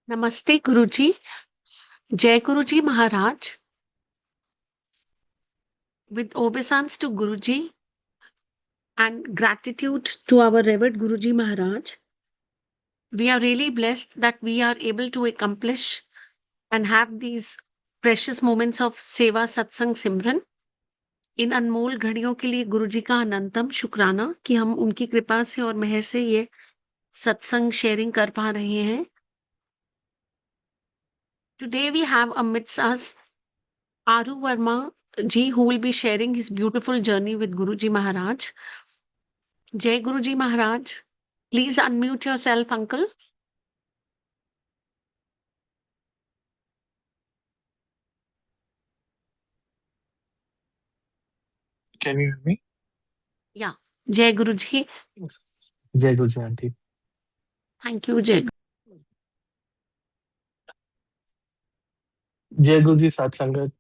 नमस्ते गुरुजी, जय गुरुजी Maharaj. With obeisance to Guruji and gratitude to our revered Guruji Maharaj, we are really blessed that we are able to accomplish and have these precious moments of सेवा सत्संग सिमरन। इन अनमोल घड़ियों के लिए गुरुजी का अनंतम शुक्राना कि हम उनकी कृपा से और मेहर से ये सत्संग शेयरिंग कर पा रहे हैं। Today we have amidst us Aru Verma ji, who will be sharing his beautiful journey with Guruji Maharaj. Jai Guruji Maharaj. Please unmute yourself, uncle. Can you hear me? Yeah. Jai Guruji. जय गुरु जी aunty. Thank you, Jai. जय गुरु जी साथ संगत,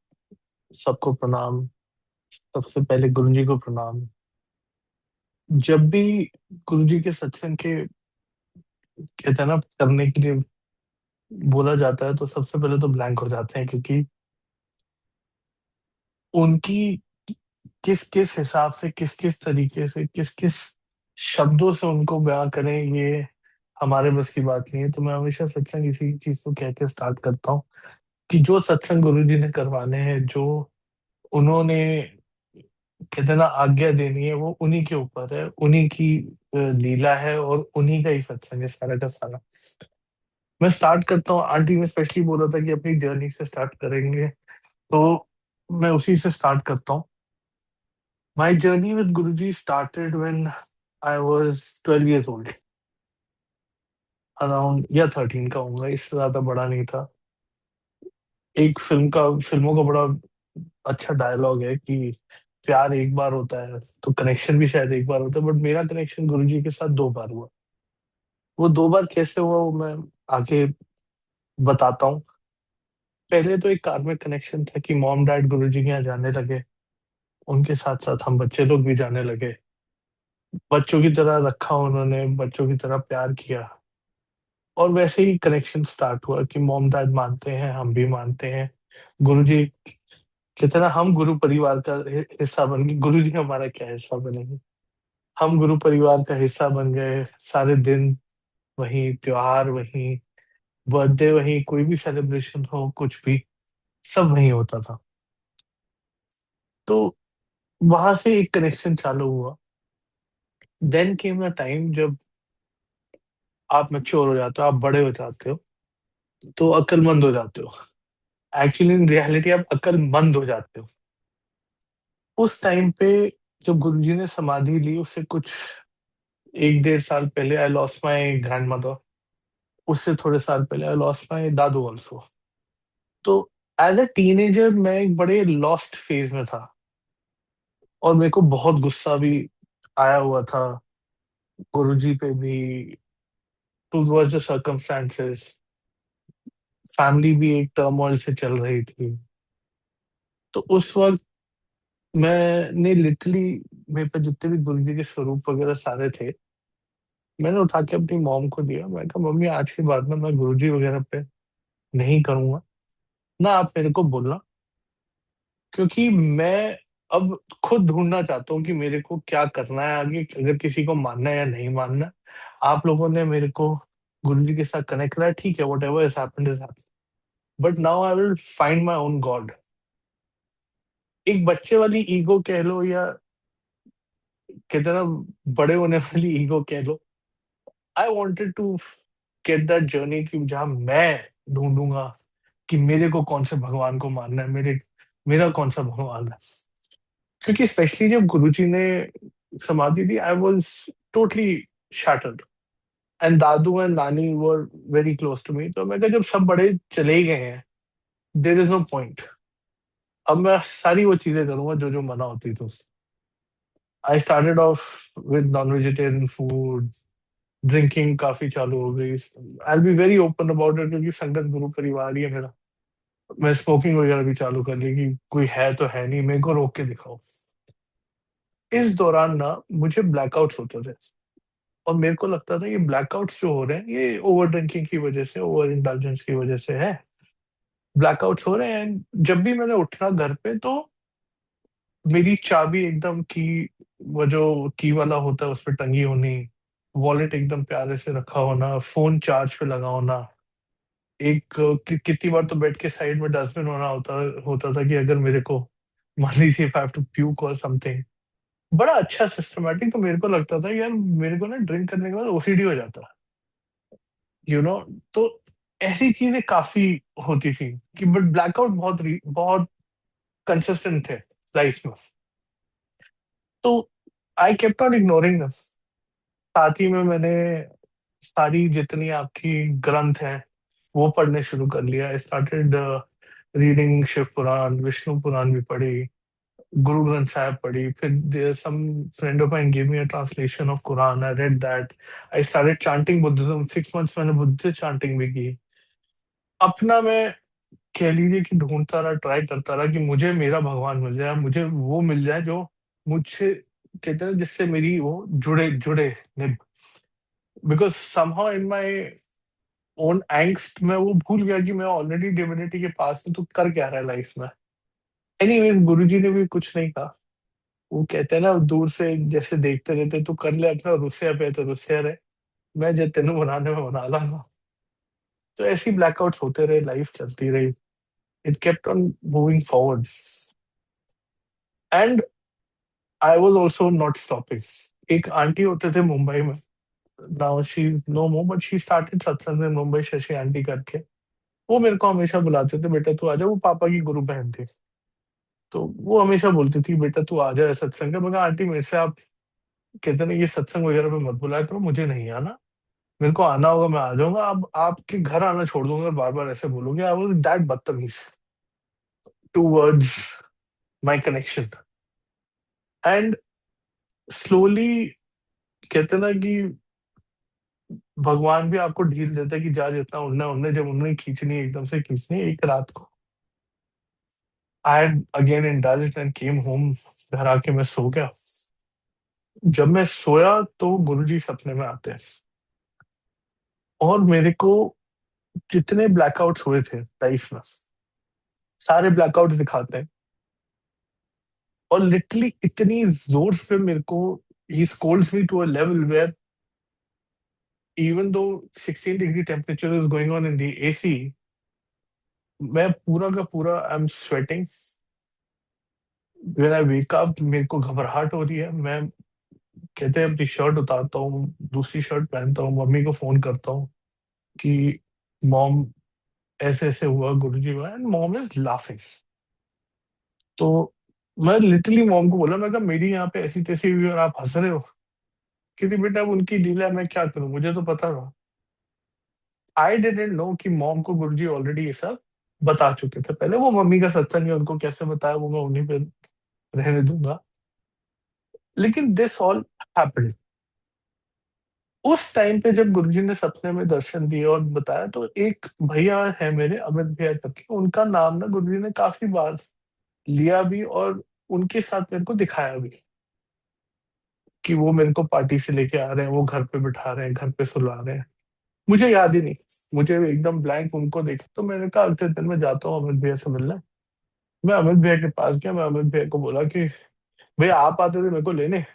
सबको प्रणाम। सबसे पहले गुरु जी को प्रणाम। जब भी गुरु जी के सत्संग के कहते हैं ना करने के लिए बोला जाता है तो सबसे पहले तो ब्लैंक हो जाते हैं, क्योंकि उनकी किस किस हिसाब से, किस किस तरीके से, किस किस शब्दों से उनको बयां करें, ये हमारे बस की बात नहीं है। तो मैं हमेशा सत्संग इसी चीज को कह के स्टार्ट करता हूँ कि जो सत्संग गुरु जी ने करवाने हैं, जो उन्होंने कहते हैं ना आज्ञा देनी है, वो उन्हीं के ऊपर है, उन्हीं की लीला है और उन्हीं का ही सत्संग है सारा का सारा। मैं स्टार्ट करता हूँ, आंटी ने स्पेशली बोला था कि अपनी जर्नी से स्टार्ट करेंगे, तो मैं उसी से स्टार्ट करता हूँ। My journey with Guruji started when I was 12 years old, around या 13 का होऊंगा, इससे ज्यादा बड़ा नहीं था। एक फिल्मों का बड़ा अच्छा डायलॉग है कि प्यार एक बार होता है तो कनेक्शन भी शायद एक बार होता है, बट मेरा कनेक्शन गुरुजी के साथ 2 बार हुआ। वो 2 बार कैसे हुआ वो मैं आगे बताता हूँ। पहले तो एक कार्मिक कनेक्शन था कि मॉम डैड गुरुजी के यहाँ जाने लगे, उनके साथ साथ हम बच्चे लोग भी जाने लगे। बच्चों की तरह रखा उन्होंने, बच्चों की तरह प्यार किया, और वैसे ही कनेक्शन स्टार्ट हुआ कि मॉम डैड मानते हैं, हम भी मानते हैं। गुरुजी कहते हैं ना, हम गुरु परिवार का हिस्सा बन गए। गुरुजी हमारा क्या हिस्सा बनेंगे, हम गुरु परिवार का हिस्सा बन गए। सारे दिन वही, त्योहार वही, बर्थडे वही, कोई भी सेलिब्रेशन हो, कुछ भी, सब वही होता था। तो वहां से एक कनेक्शन चालू हुआ। देन केम अ टाइम जब आप मैच्योर हो जाते हो, आप बड़े हो जाते हो, तो अक्लमंद हो जाते हो। एक्चुअली इन रियलिटी आप अक्लमंद हो जाते हो। उस टाइम पे जब गुरुजी ने समाधि ली, उससे कुछ 1 डेढ़ साल पहले I lost my grand mother. उससे थोड़े साल पहले I lost my Dadu also. तो एज अ टीनेजर मैं एक बड़े लॉस्ट फेज में था, और मेरे को बहुत गुस्सा भी आया हुआ था गुरुजी पे भी, टूवर्ड्स द सर्कमस्टेंसेस। फैमिली भी एक टर्मोइल से चल रही थी। तो उस वक्त मैंने लिटरली, मेरे पे जितने भी गुरुजी के स्वरूप वगैरह सारे थे, मैंने उठा के अपनी मॉम को दिया। मैं कहा मम्मी, आज के बाद में मैं गुरुजी वगैरह पे नहीं करूंगा, ना आप मेरे को बोलना, क्योंकि मैं अब खुद ढूंढना चाहता हूँ कि मेरे को क्या करना है आगे, अगर किसी को मानना है या नहीं मानना है। आप लोगों ने मेरे को गुरुजी के साथ कनेक्ट करा है, ठीक है, what ever is happened is happened, but now I will find my own God. एक बच्चे वाली ईगो कह लो, या कहते हैं ना बड़े होने वाली ईगो कह लो। I wanted to get that journey कि जहां मैं ढूंढूंगा कि मेरे को कौन से भगवान को मानना है, मेरा कौन सा भगवान है। क्योंकि स्पेशली जब गुरुजी ने समाधि दी, I was totally shattered, and दादू एंड नानी were very close to me. तो मैं कहा जब सब बड़े चले ही गए हैं, देर इज नो पॉइंट, अब मैं सारी वो चीजें करूंगा जो जो मना होती थी। I started off with non vegetarian food, drinking काफी चालू हो गई। I be very open about it, क्योंकि संगत गुरु परिवार ही है मेरा। मैं स्मोकिंग वगैरह भी चालू कर ली कि कोई है तो है नहीं, मेरे को रोक के दिखाओ। इस दौरान ना मुझे ब्लैकआउट्स होते थे। और मेरे को लगता था ये ब्लैकआउट्स जो हो रहे हैं ये ओवर ड्रिंकिंग की वजह से, ओवर इंडल्जेंस की वजह से है। ब्लैकआउट्स हो रहे हैं, जब भी मैंने उठना घर पे तो मेरी चाबी एकदम की, वो जो की वाला होता है उस पर टंगी होनी, वॉलेट एकदम प्यारे से रखा होना, फोन चार्ज पे लगा होना। एक कितनी बार तो बेड के साइड में डस्टबिन होना होता होता था कि अगर मेरे को मान लीजिए if I have to puke or something. बड़ा अच्छा सिस्टमेटिक। तो मेरे को लगता था यार मेरे को ना ड्रिंक करने के बाद ओसीडी हो जाता, यू नो। तो ऐसी चीजें काफी होती थी कि बट ब्लैकआउट बहुत कंसिस्टेंट थे लाइफ में। तो I kept on ignoring this. साथ ही में मैंने सारी जितनी आपकी ग्रंथ हैं वो पढ़ने शुरू कर लिया। I started reading Shiv Puran, Vishnu Puran भी पढ़ी, गुरु ग्रंथ साहिब पढ़ी। फिर there some friend of mine give me a translation of Quran, I read that. I started chanting Buddhism, 6 months मैंने बुद्ध चांटिंग भी की। अपना मैं कह लीजिए कि ढूंढता रहा, ट्राई करता रहा कि मुझे मेरा भगवान मिल जाए, मुझे वो मिल जाए जो मुझसे कहते हैं जिससे मेरी वो जुड़े जुड़े। Because somehow in my own angst मैं वो भूल गया कि मैं ऑलरेडी डिविनिटी के पास हूँ, तो कर क्या रहा है लाइफ में। एनीवेज गुरुजी ने भी कुछ नहीं कहा। वो कहते हैं ना दूर से जैसे देखते रहते, तू कर ले अपना, रुस्या पे तो रुस्या रहे, मैं जो तेनू बनाने में बना लाऊंगा। तो ऐसे ही ब्लैकआउट्स होते रहे, लाइफ चलती रही। It kept on moving forward and I was also not stopping. एक आंटी होते थे मुंबई में, now she know more, but she started सत्संग इन मुंबई, शशि आंटी करके। वो मेरे को हमेशा बुलाते थे, बेटा तू आ जा। वो पापा की गुरु बहन थी। तो वो हमेशा बोलती थी बेटा तू आ जा सत्संग का। मैं कहा आंटी मेरे से आप कहते ना ये सत्संग वगैरह पे मत बुलाया करो, मुझे नहीं आना। मेरे को आना होगा मैं आ जाऊंगा, अब आपके घर आना छोड़ दूंगा बार बार ऐसे बोलोगे। आई वाज दैट बदतमीज towards my connection. And slowly कहते ना कि भगवान भी आपको ढील देता है कि जा, जितना उड़ना है उड़ना है। जब उन्होंने खींचनी है, एकदम से खींचनी है, एक रात को I again indulged and came home. घर आके मैं सो गया। जब मैं सोया तो गुरुजी सपने में आते हैं और मेरे को जितने ब्लैकआउट्स हुए थे लाइफ में सारे ब्लैकआउट्स दिखाते हैं। और लिटरली इतनी जोर से मेरे को ही scolds me to a level where even though 16 degree temperature is going on in the AC, मैं पूरा का पूरा I am sweating. When I wake up मेरे को घबराहट हो रही है। मैं कहते हैं अपनी शर्ट उतारता हूँ, दूसरी शर्ट पहनता हूँ, मम्मी को फोन करता हूँ कि मॉम ऐसे ऐसे हुआ गुरुजी हुआ, एंड मॉम इज लाफिंग। तो मैं लिटरली मॉम को बोला, मैं कहा मेरी यहाँ पे ऐसी तैसी हुई और आप हंस रहे हो। क्योंकि बेटा अब उनकी लीला है, मैं क्या करूं, मुझे तो पता था। आई डिडंट नो कि मॉम को गुरुजी ऑलरेडी ये सब बता चुके थे पहले। वो मम्मी का सत्संग है, उनको कैसे बताया वो मैं उन्हीं पे रहने दूंगा। लेकिन दिस ऑल हैपेंड उस टाइम पे जब गुरुजी ने सपने में दर्शन दिए और बताया। तो एक भैया है मेरे, अमित भैया करके, उनका नाम ना गुरुजी ने काफी बार लिया भी और उनके साथ मेरे को दिखाया भी कि वो मेरे को पार्टी से लेके आ रहे हैं, वो घर पे बिठा रहे हैं, घर पे सुला रहे हैं। मुझे याद ही नहीं, मुझे एकदम ब्लैंक। उनको देखा तो मैंने कहा अगले दिन मैं जाता हूँ अमित भैया से मिलने। मैं अमित भैया के पास गया, मैं अमित भैया को बोला कि भैया आप आते थे मेरे को लेने।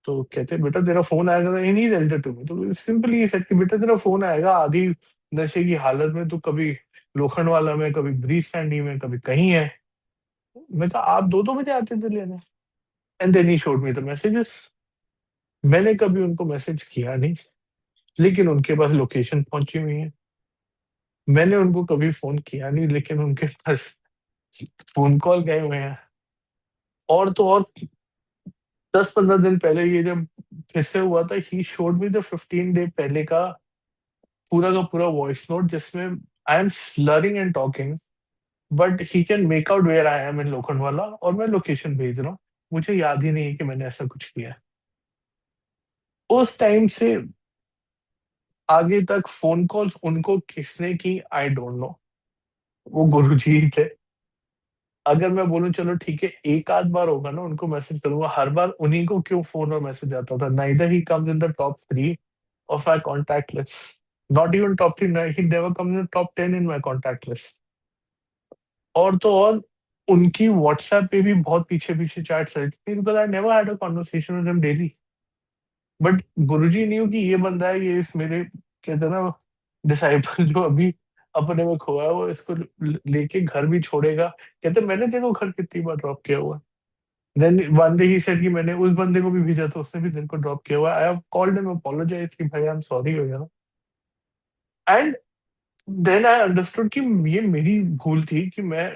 तो कहते बेटा तेरा फोन आएगा, इन ही एल्डर टू मी। तो सिंपली ये सेट कि बेटा तेरा फोन आएगा आधी नशे की हालत में, तो कभी लोखंड वाला में, कभी ब्रीच कैंडी में, कभी कहीं है। मैं कहा आप 2-2 बजे आते थे लेने। And then he showed me the messages. मैंने कभी उनको मैसेज किया नहीं, लेकिन उनके पास लोकेशन पहुंची हुई है। मैंने उनको कभी फोन किया नहीं, लेकिन उनके पास फोन कॉल गए हुए हैं। और तो और 10-15 दिन पहले ये जब फिर से हुआ था, he showed me the 15 day पहले का पूरा वॉइस नोट, जिसमें I am slurring and talking but he can make out where I am in लोखंड वाला, और मैं लोकेशन भेज रहा हूँ। मुझे याद ही नहीं है कि मैंने ऐसा कुछ किया है। उस टाइम से आगे तक फोन कॉल्स उनको किसने की आई डोंट नो। वो गुरुजी ही थे। अगर मैं बोलूँ चलो ठीक है, एक आध बार होगा ना उनको मैसेज करूंगा, हर बार उन्हीं को क्यों फोन और मैसेज आता था? Neither he comes in the top 3 of my contact list, not even top 3, he never comes in top 10 in my contact list. और तो और उनकी व्हाट्सएप पे भी बहुत पीछे पीछे चैट्स रहती थी, because I never had a conversation with him daily. But Guruji new कि ये बंदा है, ये इस मेरे कहते हैं ना डिसाइपल जो अभी अपने में खोया है, वो इसको लेके घर भी छोड़ेगा। कहते मैंने देखो घर कितनी बार ड्रॉप किया हुआ है। देन वन डे ही सेड कि मैंने उस बंदे को भी भेजा, तो उसने भी दिन को ड्रॉप किया हुआ है। I have called him, apologize कि भाई आई एम सॉरी हो गया। एंड देन आई अंडरस्टूड कि ये मेरी भूल थी कि मैं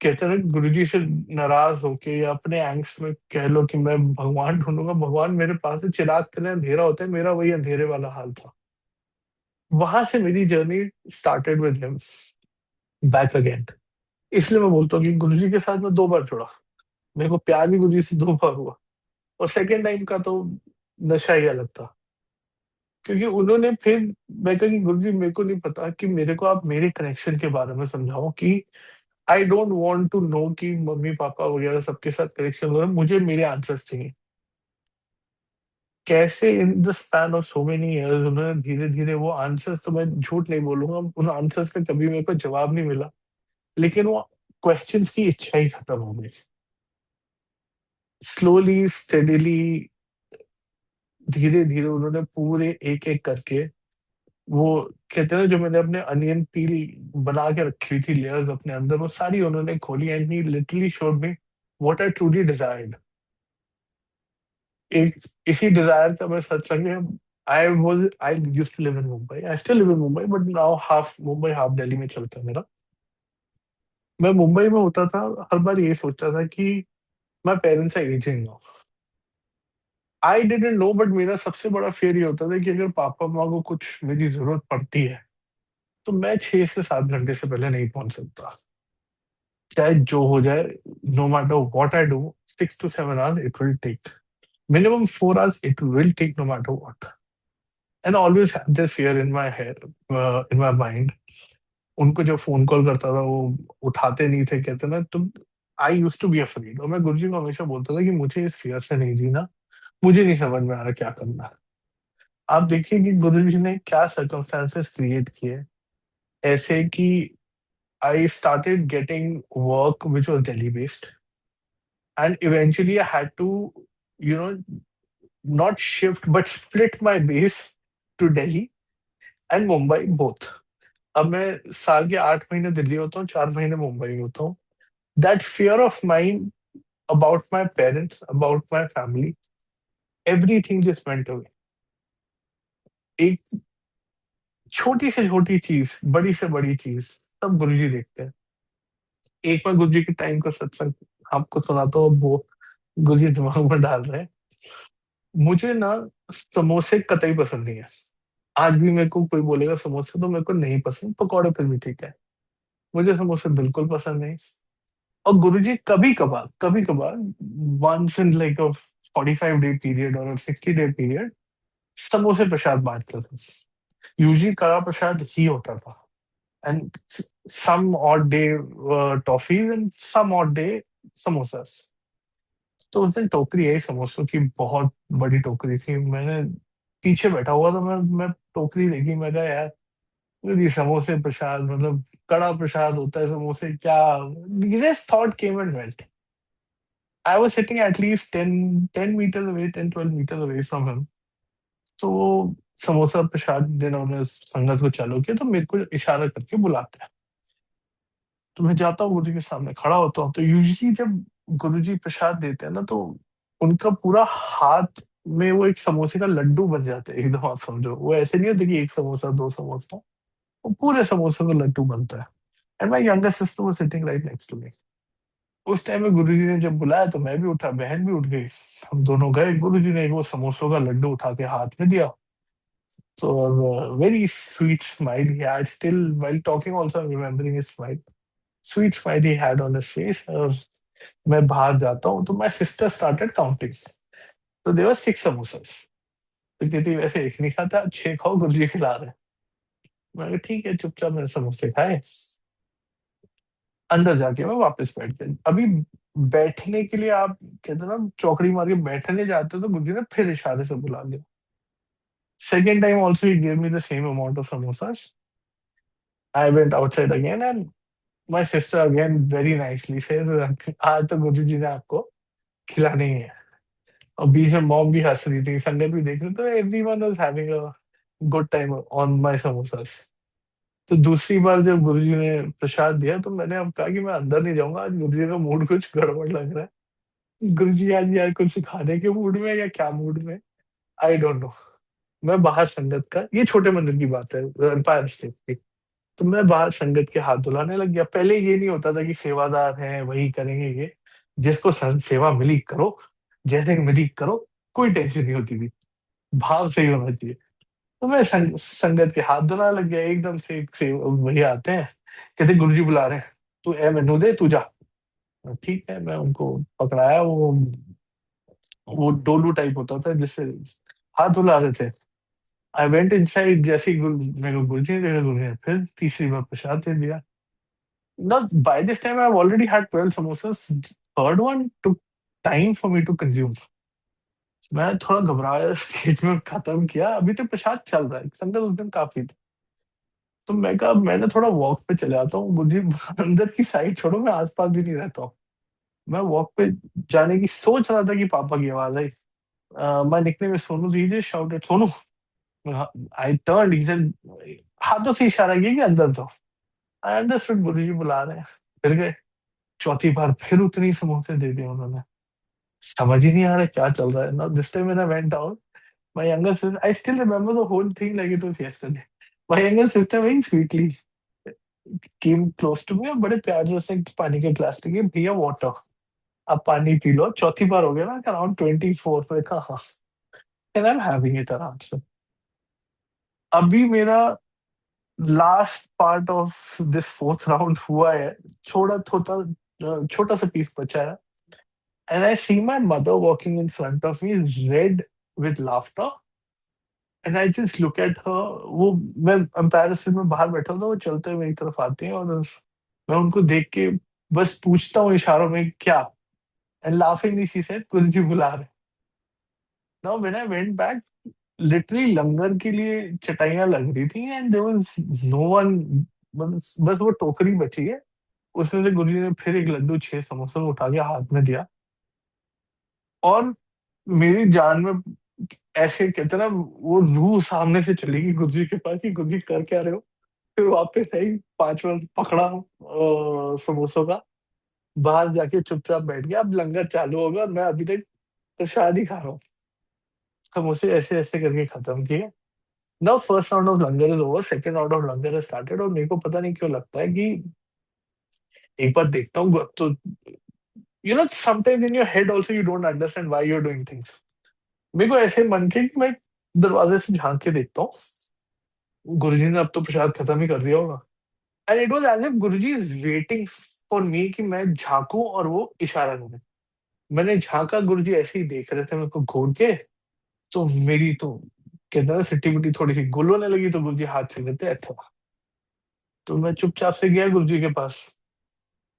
कहते हैं गुरुजी से नाराज होके या अपने एंग्स्ट में कह लो कि मैं भगवान ढूंढूंगा, भगवान मेरे पास है, चिराग तले अंधेरा होता है, मेरा वही अंधेरे वाला हाल था। वहां से मेरी journey started with him back again. इसलिए मैं बोलता हूँ कि गुरुजी के साथ मैं 2 बार जुड़ा, मेरे को प्यार भी गुरुजी से 2 बार हुआ। और सेकेंड टाइम का तो नशा ही अलग था, क्योंकि उन्होंने फिर, मैं कहा कि गुरुजी मेरे को नहीं पता कि मेरे को आप मेरे कनेक्शन के बारे में समझाओ कि I don't want to know कि मम्मी पापा वगैरह सबके साथ कनेक्शन हो रहा है, मुझे मेरे आंसर्स चाहिए। कैसे in the span of so many years उन्होंने धीरे धीरे वो आंसर्स, तो मैं झूठ नहीं बोलूंगा, उन आंसर्स का कभी मेरे को जवाब नहीं मिला, लेकिन वो क्वेश्चंस की इच्छा ही खत्म हो गई। स्लोली स्टेडिली धीरे धीरे उन्होंने पूरे एक एक करके, वो कहते हैं ना, जो मैंने अपने अनियन पील बना के रखी हुई थी लेयर्स अपने अंदर, वो सारी उन्होंने खोली। And he literally showed me what I truly desired. एक इसी डिजायर का मैं सत्संग है। I used to live in Mumbai, I still live in Mumbai, but now half Mumbai half Delhi में चलता है मेरा। मैं मुंबई में होता था, हर बार ये सोचता था कि my parents are aging now. I didn't know, but मेरा सबसे बड़ा फेयर ये होता था कि अगर पापा माँ को कुछ मेरी जरूरत पड़ती है, तो मैं 6 से 7 घंटे से पहले नहीं पहुंच सकता, चाहे जो हो जाए। No matter what I do, 6 to 7 hours it will take, minimum 4 hours it will take, no matter what. And I always had this fear in my head, in my mind. उनको जब फोन कॉल करता था वो उठाते नहीं थे, कहते ना तुम, आई यूज टू बी अफ्रेड। और मैं गुरुजी को हमेशा बोलता था कि मुझे इस फियर से नहीं जीना, मुझे नहीं समझ में आ रहा क्या करना है। आप देखिए कि गुरुजी ने क्या सर्कमस्टांसेस क्रिएट किए ऐसे कि I started getting work which was Delhi based, and eventually I had to you know not shift but split my base to Delhi and Mumbai both. अब मैं साल के 8 महीने दिल्ली होता हूँ, 4 महीने मुंबई में होता हूँ। That fear of mind about my parents, about my family, everything just went away. एक छोटी से छोटी चीज, बड़ी से बड़ी चीज, सब गुरुजी देखते हैं। एक बार गुरुजी के टाइम का सत्संग आपको सुनाता हूँ, वो गुरुजी दिमाग में डाल रहे हैं। मुझे ना समोसे कतई पसंद नहीं है, आज भी मेरे को कोई बोलेगा समोसे तो मेरे को नहीं पसंद, पकौड़े फिर भी ठीक है, मुझे समोसे बिल्कुल पसंद नहीं। और गुरुजी कभी कभार once in like a 45 day period और 60 डे पीरियड समोसे प्रसाद बांटते थे। यूजली कड़ा प्रसाद ही होता था, and some odd day toffees and some odd day samosas. तो उस दिन टोकरी आई समोसों की, बहुत बड़ी टोकरी थी। मैंने पीछे बैठा हुआ था, मैं टोकरी देखी, मैं कहा यार ये समोसे प्रसाद, मतलब कड़ा प्रसाद होता है समोसे क्या? This thought came and went. I was sitting at least 10 meter away, 10-12 meter away from him. तो वो समोसा प्रसाद देना उन्होंने संगत को चालू किया, तो मेरे को इशारा करके बुलाते हैं। तो मैं जाता हूँ गुरुजी के सामने खड़ा होता हूँ। तो यूजली जब गुरुजी प्रसाद देते हैं ना, तो उनका पूरा हाथ में वो एक समोसे का लड्डू बन जाता है एकदम। आप समझो, वो ऐसे नहीं होता कि एक समोसा, 2 समोसा, वो पूरे समोसे का लड्डू बनता है। And my younger sister was sitting right next to me. उस टाइम में गुरुजी ने जब बुलाया तो मैं भी उठा, बहन भी उठ गई, हम दोनों गए। गुरुजी ने एक वो समोसों का लड्डू उठा के हाथ में दिया। तो very sweet smile he had still while talking, also remembering his smile, sweet smile he had on his face. और मैं बाहर जाता हूँ तो माय सिस्टर स्टार्टेड काउंटिंग, तो देयर वर 6 समोसास। तो कहती वैसे एक नहीं खाता, 6 खाओ, गुरुजी खिला रहे हैं। मैं कहा ठीक है, चुपचाप मैंने समोसे खाए। अंदर जाके मैं वापस बैठ गया। अभी बैठने के लिए आप कहते हैं ना चौकड़ी मार के बैठने जाते हो, तो गुरुजी ने फिर इशारे से बुला लिया। Second time also he gave me the same amount of samosas. I went outside again and my sister again very nicely says, आज तो गुरुजी जी ने आपको खिलाने ही है। और बीच में मॉम भी हंस रही थी, संगत भी देख रही, तो everyone was having a good time on my samosas. तो दूसरी बार जब गुरुजी ने प्रसाद दिया, तो मैंने अब कहा कि मैं अंदर नहीं जाऊंगा, आज गुरुजी का मूड कुछ गड़बड़ लग रहा है। गुरुजी आज यार कुछ खाने के मूड में है या क्या मूड में, आई डोंट नो। मैं बाहर संगत का, ये छोटे मंदिर की बात है, एम्पायर स्टेट की। तो मैं बाहर संगत के हाथ धुलाने लग गया। पहले ये नहीं होता था कि सेवादार हैं वही करेंगे ये, जिसको सेवा मिली करो, जैसे मिली करो, कोई टेंशन नहीं होती थी, भाव सही होना चाहिए। तो मैं संगत के हाथ धुलाने लग गया। एकदम से एक से भैया आते हैं, कहते गुरुजी बुला रहे हैं, तू ए मेनू दे तू जा। ठीक है, मैं उनको पकड़ाया। वो डोलू टाइप होता था जिससे हाथ धुला रहे थे। आई वेंट इनसाइड, जैसे ही मेरे को गुरुजी ने देखा, गुरुजी ने फिर तीसरी बार प्रसाद दे दिया। Now, by this time, I've already had 12 samosas. Third one took time for me to consume. मैं थोड़ा घबराया स्टेज में, खत्म किया, अभी तो प्रसाद चल रहा है, संगत उस दिन काफी थी। तो मैं कहा मैंने थोड़ा वॉक पे चले आता हूँ, मुझे अंदर की साइड छोड़ो, मैं आसपास भी नहीं रहता हूँ। मैं वॉक पे जाने की सोच रहा था कि पापा की आवाज आई। My nickname is Sonu, he just shouted Sonu. I turned, he said, हाथों से इशारा किया कि अंदर जाओ। आई अंडरस्टूड, गुरुजी बुला रहे हैं। फिर गए। चौथी बार फिर उतनी समोसे दे दिए उन्होंने। समझ ही नहीं आ रहा क्या चल रहा है ना। This time when I went out, my younger sister, I still remember the whole thing like it was yesterday. My younger sister very sweetly came close to me और बड़े प्यार से उसने पानी के ग्लास लेके, भैया वाटर, आप पानी पी लो। चौथी बार हो गया ना, अराउंड 24 में कहा हाँ, and I am having it आराम से। अभी मेरा last part of this fourth round हुआ है, छोटा छोटा सा पीस बचा है। And I see my mother walking in front of me, red with laughter. And I just look at her. वो मैं एम्बैरेस्ड में बाहर बैठा था, वो चलते हुए मेरी तरफ आती हैं, और मैं उनको देख के बस पूछता हूँ इशारों में क्या। And laughingly she said Guruji बुला रहे। Now when I went back, literally लंगर के लिए चटाइयां लग रही थी and there was no one. बस वो टोकरी बची है, उसमें से गुरुजी ने फिर एक लड्डू 6 समोसे उठा के हाथ में दिया। और मेरी जान में ऐसे कहते ना, वो रूह सामने से चलेगी गुरुजी के पास कि गुरुजी कर क्या रहे हो। फिर वापस आई, 5 मिनट पकड़ा समोसों का, बाहर जाके चुपचाप बैठ गया। अब लंगर चालू होगा और मैं अभी तक प्रसाद ही खा रहा हूँ। समोसे ऐसे ऐसे करके खत्म किए। Now first round of langar is over, second round of langar is started. और मेरे को पता नहीं क्यों लगता है कि एक बार देखता हूँ तो, sometimes in your head also you don't understand why you are doing things. मेरे को ऐसे मन के कि मैं दरवाजे से झांक के देखता हूँ, गुरुजी ने अब तो प्रसाद खत्म ही कर दिया होगा। And it was as if Guruji is waiting for me कि मैं झांकूं और वो इशारा करें। मैंने झांका, गुरुजी ऐसे ही देख रहे थे मेरे को घूर के। तो मेरी तो कहते हैं ना सिट्टी मिट्टी थोड़ी सी गुल होने लगी, तो गुरुजी हाथ फेर देते अच्छा। तो मैं चुपचाप से गया गुरुजी के पास।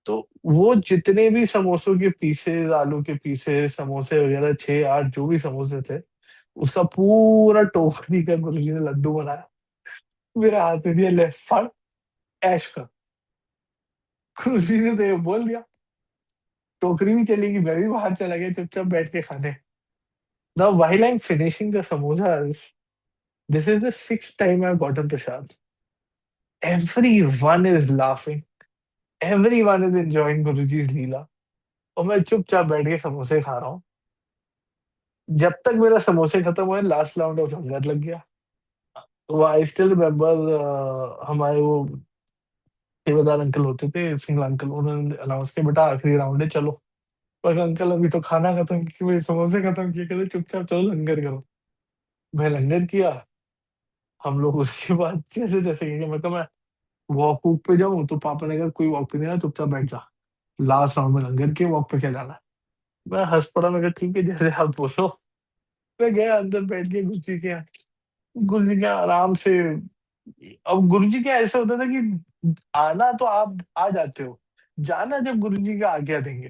तो वो जितने भी समोसों के पीसेस, आलू के पीसेस, समोसे वगैरह 6 8 जो भी समोसे थे, उसका पूरा टोकरी का गुरुजी ने लड्डू बनाया, मेरे हाथ में दिया, ले फड़, ऐश कर। गुरुजी ने तो ये बोल दिया, टोकरी भी चलेगी, मैं भी बाहर चला गया चुपचाप बैठ के खाने। Now, while I'm finishing the samosas, this is the sixth time I've gotten prasad. Everyone is laughing. Everyone is enjoying Guruji's लीला। और मैं चुपचाप बैठ के समोसे खा रहा हूँ। जब तक मेरा समोसे खत्म हुए, लास्ट राउंड ऑफ लंगर लग गया। तो आई स्टिल रिमेम्बर हमारे वो सेवादार अंकल होते थे, सिंह अंकल, उन्होंने अनाउंस किया, बेटा आखिरी राउंड है चलो। पर अंकल अभी तो खाना खत्म किया, मेरे समोसे खत्म किए, कहते चुपचाप चलो लंगर करो। मैं लंगर किया। हम लोग उसके बाद जैसे जैसे मैं कहा मैं वॉक वूक पे जाऊं, तो पापा ने कहा कोई वॉक पे नहीं आया, चुपचाप बैठ जा, लास्ट राउंड में लंगर के, वॉक पे क्या जाना है। मैं हंस पड़ा, मैं कहा ठीक है जैसे आप बोलो। मैं गया अंदर, बैठ के गुरुजी के यहाँ। गुरुजी के यहाँ आराम से। अब गुरुजी के यहाँ ऐसा होता था कि आना तो आप आ जाते हो, जाना जब गुरुजी का आज्ञा देंगे।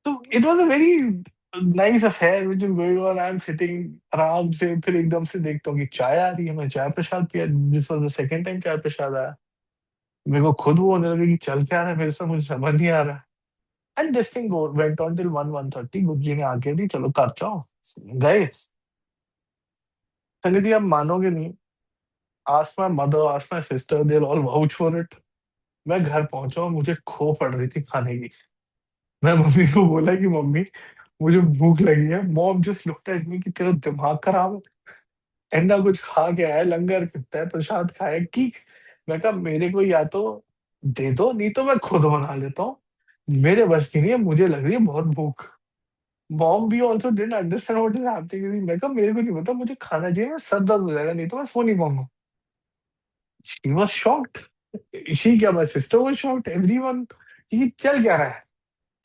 तो it was a very nice affair which is going on. I am sitting आराम से, फिर एकदम से देखता हूँ कि चाय आ रही है, मैं चाय प्रसाद पिया। This was the second time चाय प्रसाद आया। मेरे को खुद वो होने लगा कि चल क्या रहा है मेरे साथ, मुझे समझ नहीं आ रहा। And this thing went on till 1:30। गुरुजी ने आके दी, चलो कर जाओ। गए। संगत जी आप मानोगे नहीं, ask my mother, ask my sister, they all vouch for it. मैं घर पहुंचा और मुझे खो पड़ रही थी खाने की। मैं मम्मी को बोला कि मम्मी मुझे भूख लगी है। Mom just looked at me कि तेरा दिमाग खराब है, ना कुछ खा के आया, लंगर कितना है, प्रसाद खाया की। मैं कहा मेरे को या तो दे दो, नहीं तो मैं खुद बना लेता हूँ, मेरे बस की नहीं है, मुझे लग रही है बहुत भूख। मॉम भी also didn't understand what is happening. मैं कहा मेरे को नहीं पता, मुझे खाना चाहिए, मैं सर दर्द हो जाएगा, नहीं तो मैं सो नहीं पाऊंगा। She was shocked. शी क्या, my sister was shocked, everyone, कि चल क्या रहा है।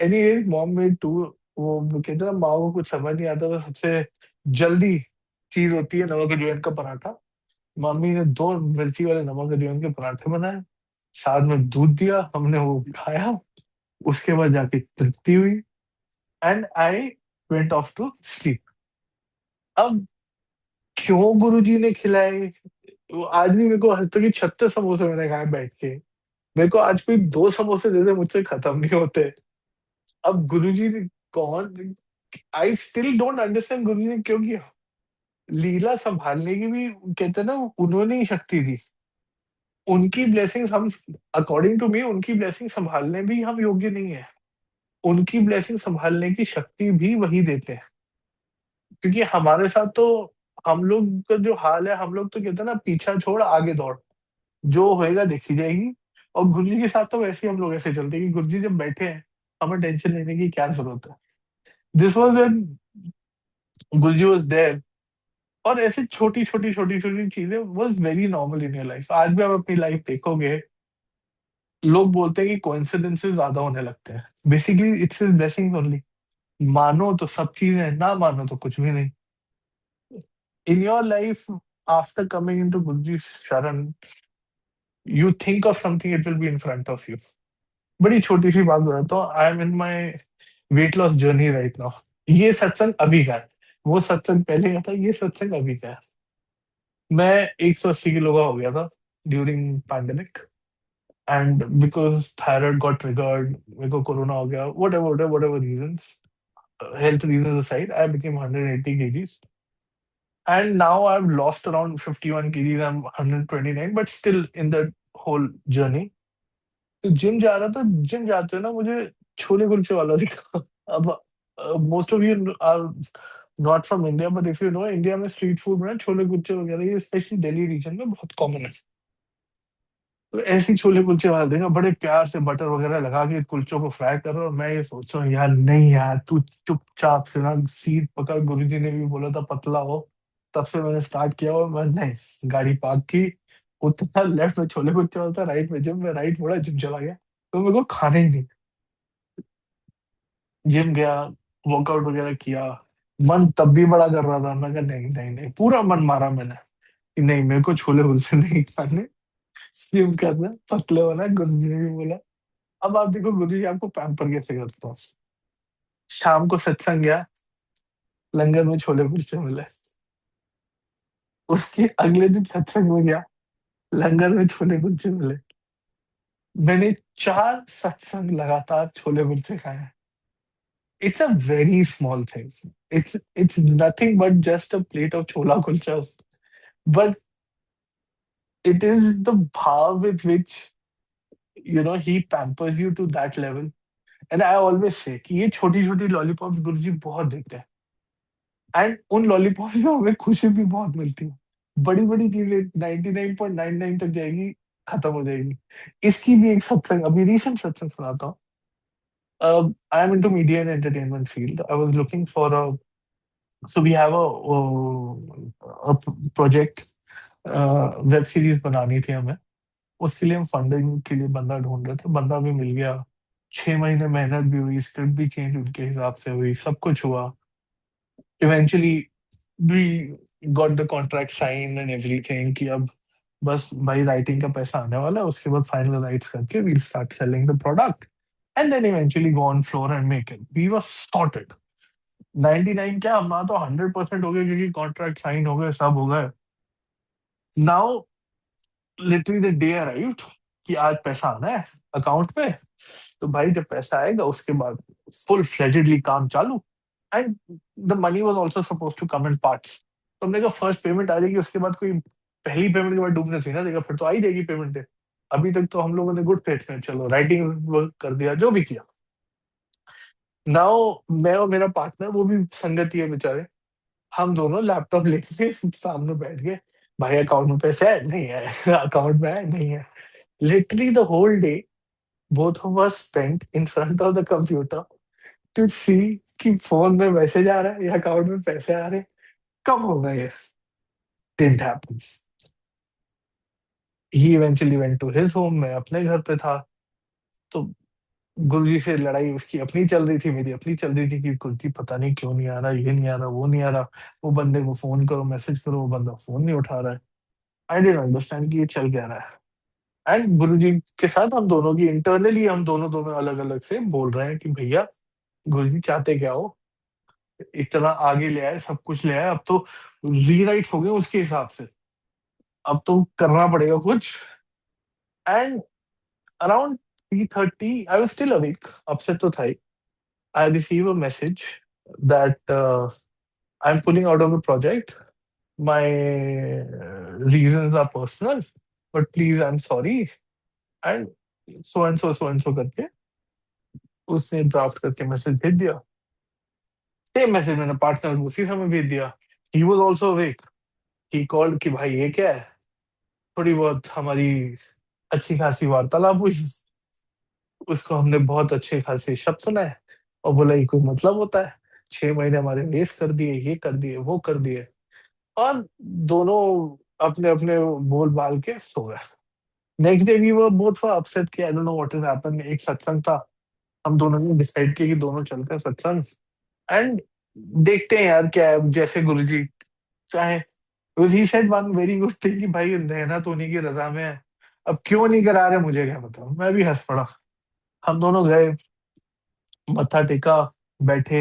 Anyways mom made to. वो कहते हैं ना, माँ को कुछ समझ नहीं आता तो सबसे जल्दी चीज होती है नमक अजवाइन का पराठा। मम्मी ने 2 मिर्ची वाले नमक अजवाइन के पराठे बनाए, साथ में दूध दिया, हमने वो खाया। उसके बाद जाके तृप्ति हुई, and I went off to sleep. अब क्यों गुरुजी ने खिलाए, वो आज भी मेरे को हद तक 36 समोसे मैंने खाए बैठ के। मेरे को आज कोई 2 समोसे दे दे, मुझसे खत्म नहीं होते। अब गुरुजी ने कौन, आई स्टिल डोंट अंडरस्टैंड गुरुजी ने क्यों किया। लीला संभालने की भी कहते हैं ना, उन्होंने ही शक्ति दी। उनकी ब्लेसिंग्स हम, अकॉर्डिंग टू मी, उनकी ब्लेसिंग संभालने भी हम योग्य नहीं है। उनकी ब्लेसिंग संभालने की शक्ति भी वही देते हैं। क्योंकि हमारे साथ तो, हम लोग का जो हाल है, हम लोग तो कहते हैं ना, पीछा छोड़ आगे दौड़, जो होएगा देखी जाएगी। और गुरुजी के साथ तो वैसे ही हम लोग ऐसे चलते हैं कि गुरुजी जब बैठे हैं, हमें टेंशन लेने की क्या जरूरत है। This was when Guruji was there. और ऐसे छोटी छोटी छोटी छोटी चीजें was very normal in your life. आज भी आप अपनी लाइफ देखोगे, लोग बोलते हैं कि कोइंसिडेंसेस ज्यादा होने लगते हैं, बेसिकली इट्स ब्लेसिंग्स ओनली। मानो तो सब चीजें, ना मानो तो कुछ भी नहीं। In your life, after coming into Guruji शरण, you think of something, it will be in front of you. बड़ी छोटी सी बात बताता हूँ, I am in my weight loss journey right now. ये सत्संग अभी का है, वो सत्संग पहले का था, ये सत्संग अभी का है। मैं 180 किलो का हो गया था during pandemic, and because thyroid got triggered, मेरे को कोरोना हो गया, what ever reasons, health reasons aside, I became 180 kgs. And now I've lost around 51 kgs. I'm 129, but still in that whole journey. तो gym जा रहा था, gym जाते हो ना, मुझे छोले कुलचे वाला दिखा। अब most of you are not from India, but if you know, India में स्ट्रीट फूड में छोले कुलचे वगैरह, ये स्पेशली दिल्ली रीजन में बहुत कॉमन है। तो ऐसे ही छोले कुलचे वाला देगा, बड़े प्यार से बटर वगैरह लगा के कुलचों को फ्राई करो। और मैं ये सोच रहा हूँ यार, नहीं यार, तू चुपचाप से ना सीट पकड़, गुरुजी ने भी बोला था पतला हो। तब से मैंने स्टार्ट किया, और मैं नहीं, गाड़ी पार्क की, उतना लेफ्ट में छोले कुलचे वाला था, राइट में जिम, में राइट मुड़ा, जिम चला गया। तो मेरे को खाना ही नहीं। जिम गया, वर्कआउट वगैरह किया, मन तब भी बड़ा कर रहा था। मैं कहा नहीं नहीं नहीं, पूरा मन मारा मैंने कि नहीं, मेरे को छोले कुलचे नहीं खाने, जिम करना, पतले होना है, गुरुजी ने भी बोला। अब आप देखो गुरुजी आपको पैम्पर कैसे करता हूँ। शाम को सत्संग गया, लंगर में छोले कुलचे मिले। उसके अगले दिन सत्संग में गया, लंगर में छोले कुलचे मिले। मैंने 4 सत्संग लगातार छोले कुलचे खाए हैं। It's a very small thing, it's nothing but just a plate of chhola kulcha, but it is the bhav with which he pampers you to that level. And I always say कि ये छोटी छोटी लॉलीपॉप्स गुरुजी बहुत देते हैं, एंड उन lollipops में हमें खुशी भी बहुत मिलती है। बड़ी बड़ी चीजें 99.99 तक जाएगी, खत्म हो जाएगी। इसकी भी एक सत्संग, अभी रिसेंट सत्संग सुनाता हूँ। I am into media and entertainment field. I was looking for a, so we have a project, web series बनानी थी हमें। उसके लिए हम फंडिंग के लिए बंदा ढूंढ रहे थे, बंदा भी मिल गया। 6 महीने मेहनत भी हुई, स्क्रिप्ट भी चेंज उनके हिसाब से हुई, सब कुछ हुआ। Eventually we got the contract sign and everything, कि अब बस भाई राइटिंग का पैसा आने वाला है, उसके बाद फाइनल राइट्स करके we'll start selling the product. And then eventually go on floor and make it, we were sorted. 99 क्या, हमारा तो 100% हो गया क्योंकि कॉन्ट्रैक्ट साइन हो गए, सब हो गए। Now literally the day arrived कि आज पैसा आना है अकाउंट पे। तो भाई जब पैसा आएगा उसके बाद फुल फ्लेजेडली काम चालू। And the money was also suppose to come in parts. तो हमने कहा फर्स्ट पेमेंट आ जाएगी, उसके बाद कोई पहली पेमेंट के बाद डूबने थी ना देगा, फिर तो आ ही जाएगी पेमेंट है। अभी तक तो हम लोगों ने गुड फेथ में चलो राइटिंग वर्क कर दिया, जो भी किया। नाउ मैं और मेरा पार्टनर, वो भी संगति है बेचारे, हम दोनों लैपटॉप लेके सामने बैठ गए। भाई अकाउंट में पैसे है नहीं है, अकाउंट में है नहीं है। Literally the whole day both of us spent in front of the computer to see कि फोन में मैसेज आ रहा है या अकाउंट में पैसे आ रहे हैं, कब होगा ये। didn't happen. He eventually went to his home, मैं अपने घर पे था। तो गुरुजी से लड़ाई उसकी अपनी चल रही थी, मेरी अपनी चल रही थी कि गुरुजी पता नहीं क्यों नहीं आ रहा, ये नहीं आ रहा, वो नहीं आ रहा। वो बंदे को फोन करो, मैसेज करो, वो बंदा फोन नहीं उठा रहा है। आई डेंट अंडरस्टैंड कि ये चल क्या रहा है। एंड गुरुजी के साथ हम दोनों की इंटरनली, हम दोनों दोनों अलग अलग से बोल रहे हैं कि भैया गुरुजी चाहते क्या हो, इतना आगे ले आए, सब कुछ ले आए, अब तो रीराइट्स हो गए उसके हिसाब से, अब तो करना पड़ेगा कुछ। And around 3:30 I was still awake, upset तो था ही। I receive a message that I am pulling out of the project, my reasons are personal, but please I am sorry. And so and so करके उसने draft करके message भेज दिया। Same message मैंने partner को उसी समय भेज दिया। He was also awake. He called कि भाई ये क्या है। थोड़ी बहुत हमारी अच्छी खासी वार्तालाप हुई। उसको हमने बहुत अच्छे खासे शब्द सुनाए और बोला ये कोई मतलब होता है, 6 महीने हमारे वेस्ट कर दिए, ये कर दिए, वो कर दिए। और दोनों अपने अपने बोल बाल के सो गए। Next day we were both were upset कि I don't know what is happen. एक सत्संग था, हम दोनों ने डिसाइड किया कि दोनों चलते हैं सत्संग। एंड देखते हैं यार क्या है, जैसे गुरुजी चाहे। He said one very good thing कि भाई रहना तो उन्हीं की रजा में है, अब क्यों नहीं करा रहे मुझे क्या बताओ। मैं भी हंस पड़ा। हम दोनों गए, मत्था टेका, बैठे।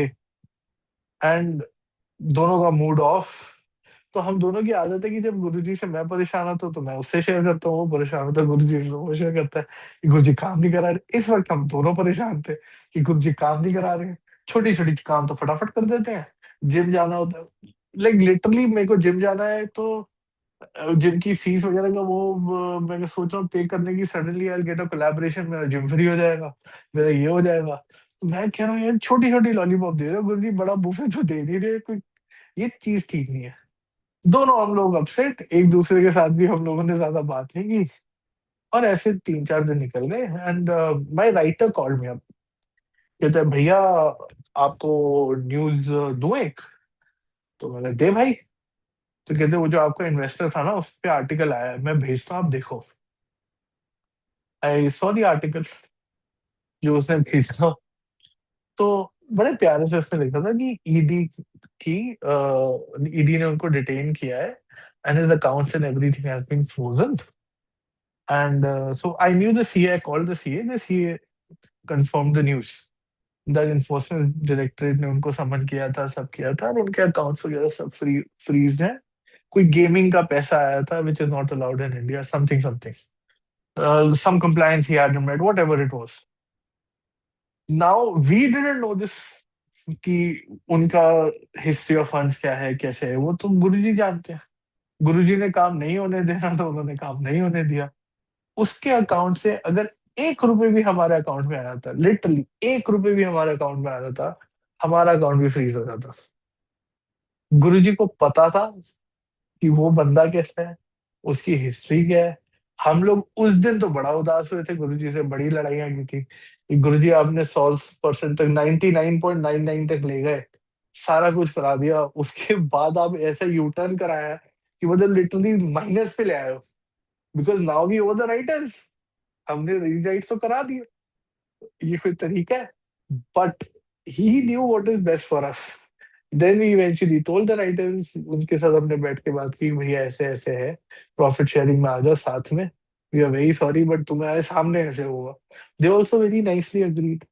एंड दोनों का मूड ऑफ। तो हम दोनों की आदत है कि जब गुरुजी से मैं परेशान होता हूँ तो मैं उससे शेयर करता हूँ, वो परेशान होता है गुरुजी से, वो शेयर करता है कि गुरुजी काम नहीं करा रहे। इस वक्त हम दोनों परेशान थे कि गुरुजी काम नहीं करा रहे हैं। छोटी छोटी काम तो फटाफट कर देते हैं। जिम जाना होता है, लाइक लिटरली मेरे को जिम जाना है तो जिनकी फीस वगैरह का वो मैं सोच रहा हूँ पे करने की। Suddenly I get a collaboration, मेरा जिम फ्री हो जाएगा, मेरा ये हो जाएगा। तो मैं कह रहा हूँ यार छोटी छोटी लॉलीपॉप दे रहे हो गुरुजी, बड़ा बुफे तो दे नहीं रहे कोई। ये चीज ठीक नहीं है। दोनों हम लोग अपसेट, एक दूसरे के साथ भी हम लोगों ने ज्यादा बात नहीं की। और ऐसे 3-4 दिन निकल गए। And my writer called me up, कहते हैं भैया आपको न्यूज दूं एक। तो मैंने दे भाई। तो कहते वो जो आपका इन्वेस्टर था ना उस पे आर्टिकल आया है, मैं भेजता हूँ आप देखो। आई सॉ द आर्टिकल जो उसने भेजा। तो बड़े प्यारे से उसने लिखा था कि की ईडी ने उनको डिटेन किया है and his accounts and everything has been frozen. And so I knew the CA, I called the CA confirm the news that enforcement directorate ने उनको समन किया था, सब किया था, और उनके अकाउंट्स वगैरह सब फ्रीज हैं। कोई गेमिंग का पैसा आया था which is not allowed in India, something something, some compliance he hadn't met, whatever it was. Now we didn't know this कि उनका हिस्ट्री ऑफ फंड्स क्या है, कैसे है, वो तो गुरुजी जानते हैं। गुरुजी ने काम नहीं होने देना तो उन्होंने काम नहीं होने दिया। उसके अकाउंट से अगर 1 रुपए भी हमारे अकाउंट में आया था, लिटरली 1 रुपए भी हमारे अकाउंट में आया था, हमारा अकाउंट भी फ्रीज हो जाता। गुरुजी को पता था कि वो बंदा कैसा है, उसकी हिस्ट्री क्या है। हम लोग उस दिन तो बड़ा उदास हुए थे, गुरुजी से बड़ी लड़ाइयाँ की थी कि गुरुजी आपने 100% तक, 99.99 तक ले गए, सारा कुछ करा दिया, उसके बाद आप ऐसा यू टर्न कराया कि मतलब लिटरली माइनस पे ले आए हो। Because now we over the writers, हमने रीराइट तो करा दिए, ये कोई तरीका है। But he knew what is best for us. Then we eventually told the writers, उनके साथ हमने बैठ के बात की, भैया ऐसे ऐसे है, प्रॉफिट शेयरिंग में आ जाओ साथ में, we are very sorry but तुम्हारे सामने ऐसे होगा। They also very nicely agreed.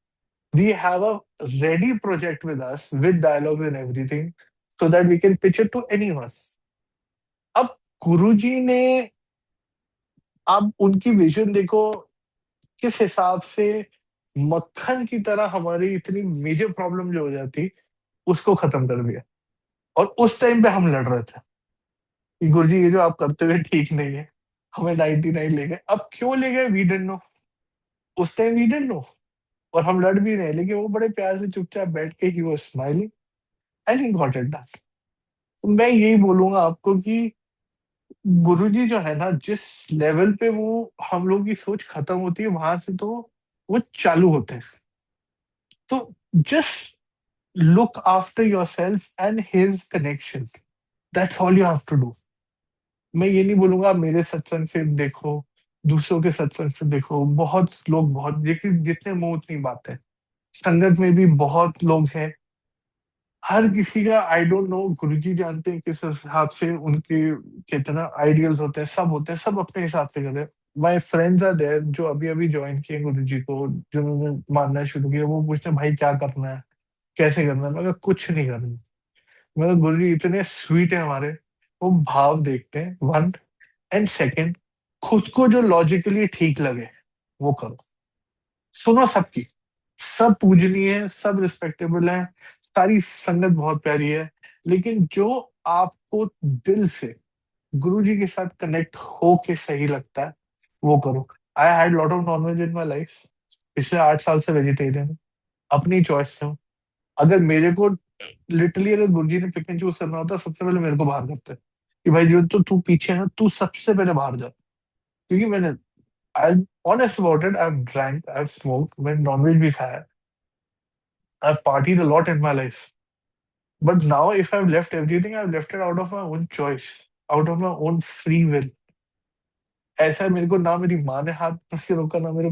We have a ready project with us with dialogue and everything so that we can pitch it to anyone. अब गुरुजी ने, आप उनकी विजन देखो, किस हिसाब से मक्खन की तरह हमारी इतनी मेजर प्रॉब्लम जो हो जाती उसको खत्म कर दिया। और उस टाइम पे हम लड़ रहे थे कि गुरुजी ये जो आप करते हुए ठीक नहीं है, हमें 99 ले गए। अब क्यों ले गए वी डिडंट नो, उस टाइम वी डिडंट नो। और हम लड़ भी रहे हैं, लेकिन वो बड़े प्यार से चुपचाप बैठ के he was smiling and he got it done. तो मैं यही बोलूंगा आपको कि गुरुजी जो है ना, जिस लेवल पे वो हम लोग की सोच खत्म होती है वहां से तो वो चालू होते हैं। तो just look after yourself and his connection, that's all you have to do. मैं ये नहीं बोलूंगा आप मेरे सत्संग से देखो, दूसरों के सत्संग से देखो, बहुत लोग, बहुत लेकिन जितने मुंह उतनी बातें। संगत में भी बहुत लोग हैं, हर किसी का आई डोंट नो, गुरुजी जानते हैं किस हिसाब से उनके कितना आइडियल्स होते हैं, सब होते हैं, सब अपने हिसाब से कर रहे हैं। माई फ्रेंड्स आर देयर जो अभी अभी ज्वाइन किए गुरुजी को, जिन्होंने मानना शुरू किया, वो पूछते हैं भाई क्या करना है, कैसे करना है। मैं कहा कुछ नहीं करना। मैं कहा गुरुजी इतने स्वीट है हमारे, वो भाव देखते हैं, वन। एंड सेकंड, खुद को जो लॉजिकली ठीक लगे वो करो। सुनो सबकी, सब पूजनीय है, सब रिस्पेक्टेबल है, सारी संगत बहुत प्यारी है, लेकिन जो आपको दिल से गुरु जी के साथ कनेक्ट हो के सही लगता है वो करो। I had lot of non veg in my life, पिछले 8 साल से वेजिटेरियन, अपनी चॉइस से हूँ। अगर मेरे को लिटरली अगर गुरु जी ने पिक एंड चूज करना होता, सबसे पहले मेरे को बाहर करते कि भाई जो तो तू पीछे है ना, तू सबसे पहले बाहर जा। क्योंकि मैंने, I'm honest about it. I've drank, I've smoked, मैंने नॉनवेज भी खाया, I've partied a lot in my life. But now, if I've left everything, I've left it out of my own choice, out of my own free will. ऐसा मेरे को ना मेरी माँ ने हाथ पकड़ के रोका, ना मेरे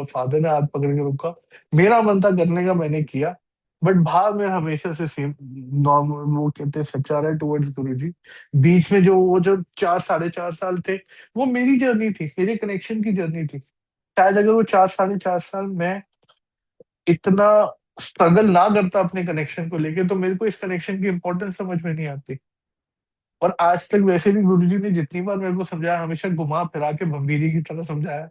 फादर ने हाथ पकड़ के रोका। मेरा मन था करने का, मैंने किया। बट भाव में हमेशा से सेम नॉर्मल, वो कहते हैं सच्चा रहे टुवर्ड्स गुरु जी। बीच में जो वो जो 4 साढ़े 4 साल थे, वो मेरी जर्नी थी, मेरे कनेक्शन की जर्नी थी। शायद अगर वो 4 साढ़े 4 साल मैं इतना स्ट्रगल ना करता अपने कनेक्शन को लेके, तो मेरे को इस कनेक्शन की इंपॉर्टेंस समझ में नहीं आती। और आज तक वैसे भी गुरुजी ने जितनी बार मेरे को समझाया, हमेशा घुमा फिरा के भंभीरी की तरह समझाया।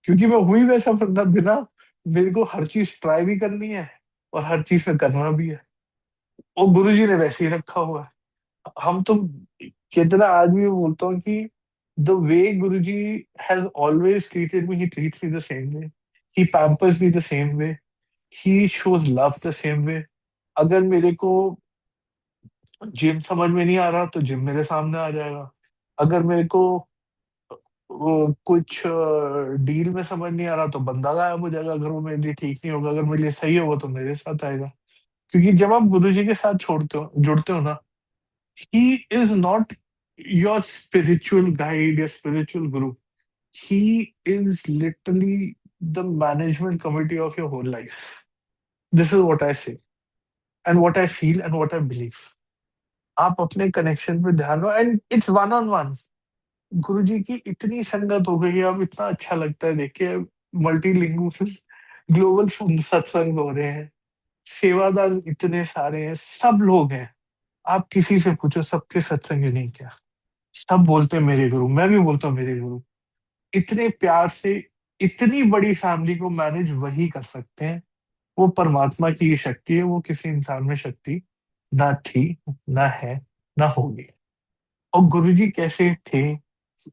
क्योंकि मैं हुई वैसा बंदा, बिना, मेरे को हर चीज ट्राई भी करनी है और हर चीज में करना भी है। और गुरुजी ने वैसे ही रखा हुआ है। हम तो कितना, आज भी बोलता हूँ कि the way Guruji has always treated me, he treats me the same way, he Pampers me the same way, he shows love the same way. अगर मेरे को जिम समझ में नहीं आ रहा तो जिम मेरे सामने आ जाएगा। अगर मेरे को वो कुछ डील में समझ नहीं आ रहा तो बंदा गायब हो जाएगा। अगर वो मेरे लिए ठीक नहीं होगा, अगर मेरे लिए सही होगा तो मेरे साथ आएगा। क्योंकि जब आप गुरु जी के साथ छोड़ते हो, जुड़ते हो ना, he is not your spiritual guide या spiritual guru, he is literally the management committee of your whole life. This is what I say and what I feel and what I believe. आप अपने कनेक्शन पे ध्यान दो and it's one on one. Guruji की इतनी संगत हो गई है, अब इतना अच्छा लगता है देख के। मल्टीलिंगुअल ग्लोबल सत्संग हो रहे हैं, सेवादार इतने सारे हैं, सब लोग हैं। आप किसी से पूछो, सबके सत्संग नहीं क्या, सब बोलते हैं मेरे गुरु, मैं भी बोलता हूँ मेरे गुरु। इतने प्यार से इतनी बड़ी फैमिली को मैनेज वही कर सकते हैं। वो परमात्मा की ये शक्ति है, वो किसी इंसान में शक्ति ना थी, ना है, ना होगी। और गुरुजी कैसे थे,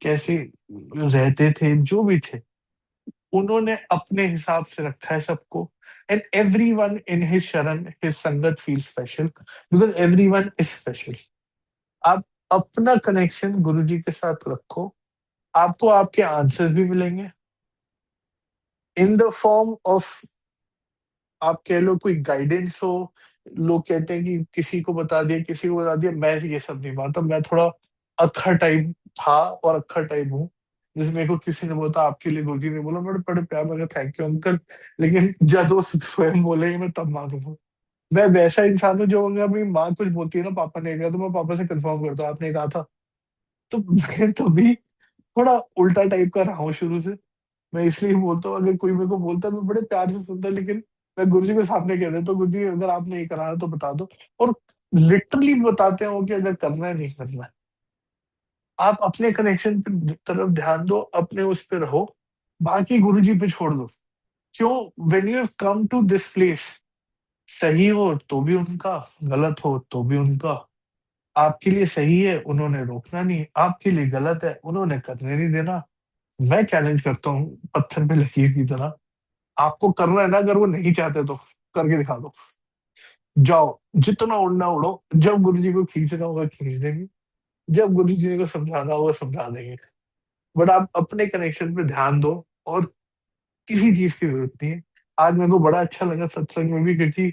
कैसे रहते थे, जो भी थे, उन्होंने अपने हिसाब से रखा है सबको। And every one in his शरण, हिज संगत feel special, because every one is special. आप अपना कनेक्शन गुरुजी के साथ रखो, आपको आपके आंसर्स भी मिलेंगे इन द फॉर्म ऑफ, आप कह लो कोई गाइडेंस हो। लोग कहते हैं कि किसी को बता दिया, किसी को बता दिया, मैं ये सब नहीं मानता। मैं थोड़ा अक्खर टाइप था और अक्खर टाइप हूँ। जैसे मेरे को किसी ने बोला आपके लिए गुरुजी ने बोला, बड़े बड़े प्यार लगा, थैंक यू अंकल। लेकिन जब वो स्वयं बोलेंगे मैं तब मानूंगा। मैं वैसा इंसान हूँ जो अगर मेरी माँ कुछ बोलती है ना, पापा ने कहा, तो मैं पापा से कंफर्म करता हूँ आपने कहा था। तो मैं तभी थोड़ा उल्टा टाइप का रहा हूँ शुरू से। मैं इसलिए बोलता हूँ, अगर कोई मेरे को बोलता है मैं बड़े प्यार से सुनता, लेकिन मैं गुरुजी के सामने कह देता हूँ, गुरुजी अगर आप नहीं करा है तो बता दो। और लिटरली बताते हो कि अगर करना है नहीं करना है, आप अपने कनेक्शन पे तरफ ध्यान दो, अपने उस पे रहो, बाकी गुरुजी पे छोड़ दो। क्यों? When you have come to this place, सही हो तो भी उनका, गलत हो तो भी उनका। आपके लिए सही है, उन्होंने रोकना नहीं, आपके लिए गलत है, उन्होंने करने नहीं देना। मैं चैलेंज करता हूँ पत्थर पे लकीर की तरह, आपको करना है ना, अगर वो नहीं चाहते तो करके दिखा दो। जाओ, जितना उड़ना उड़ो, जब गुरुजी को खींचना होगा खींच देंगे, जब गुरुजी को समझाना होगा समझा देंगे। बट आप अपने कनेक्शन पे ध्यान दो, और किसी चीज की जरूरत नहीं है। आज मेरे को बड़ा अच्छा लगा सत्संग में भी, क्योंकि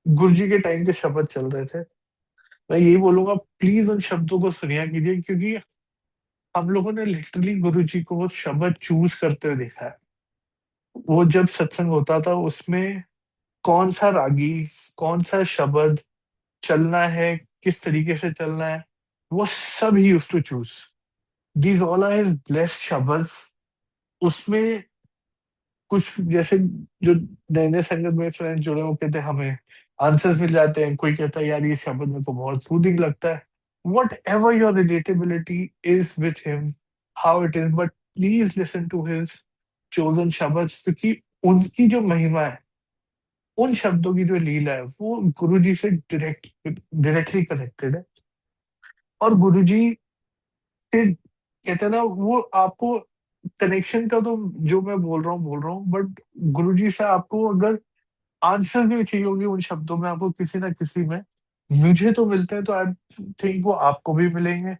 गुरुजी के टाइम के शब्द चल रहे थे। मैं यही बोलूंगा, प्लीज उन शब्दों को सुनिया कीजिए, क्योंकि हम लोगों ने लिटरली गुरुजी को वो शब्द चूज करते हुए देखा है। वो जब सत्संग होता था, उसमें कौन सा रागी, कौन सा शब्द चलना है, किस तरीके से चलना है, वो सब he use to choose. These all are his blessed shabd. उसमें कुछ जैसे जो नए नए संगत में फ्रेंड्स जुड़े, वो कहते हैं हमें आंसर्स मिल जाते हैं, कोई कहता है यार ये शब्द मेरे को बहुत सूदिंग लगता है। Whatever your relatability is with him, how it is, but please listen to his chosen शब्द, क्योंकि उनकी जो महिमा है, उन शब्दों की जो लीला है, वो गुरुजी से डायरेक्टली कनेक्टेड है। और गुरुजी से कहते हैं ना, वो आपको कनेक्शन का तो जो मैं बोल रहा हूँ, बट गुरुजी से आपको अगर आंसर भी चाहिए होगी उन शब्दों में, आपको किसी ना किसी में, मुझे तो मिलते हैं, तो आई थिंक वो आपको भी मिलेंगे।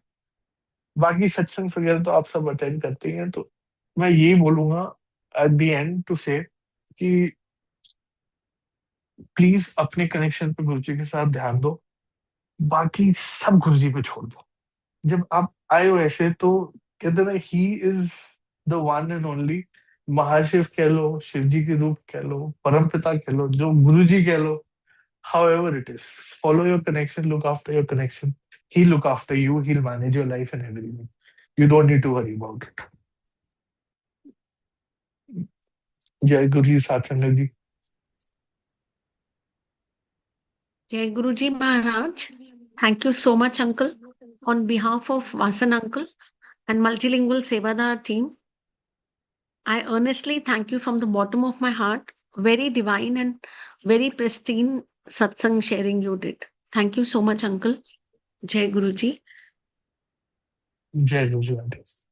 बाकी सत्संग वगैरह तो आप सब अटेंड करते ही हैं, तो मैं यही बोलूंगा एट द एंड टू से कि प्लीज अपने कनेक्शन पे गुरुजी के साथ ध्यान दो, बाकी सब गुरुजी पे छोड़ दो। जब आप आए हो ऐसे, तो कहते हैं ना, he is the one and only. Mahashiv कह लो, शिव जी के रूप कह लो, परम पिता कह लो, जो गुरु जी कह लो, however it is, follow your connection, look after your connection. He'll look after you, he'll manage your life and everything. You don't need to worry about it. जय गुरु जी, साथ संगत जी। Jai Guruji Maharaj. Thank you so much, Uncle. On behalf of Vasan Uncle and Multilingual Sevadar team, I earnestly thank you from the bottom of my heart. Very divine and very pristine satsang sharing you did. Thank you so much, Uncle. Jai Guruji. जय गुरु जी।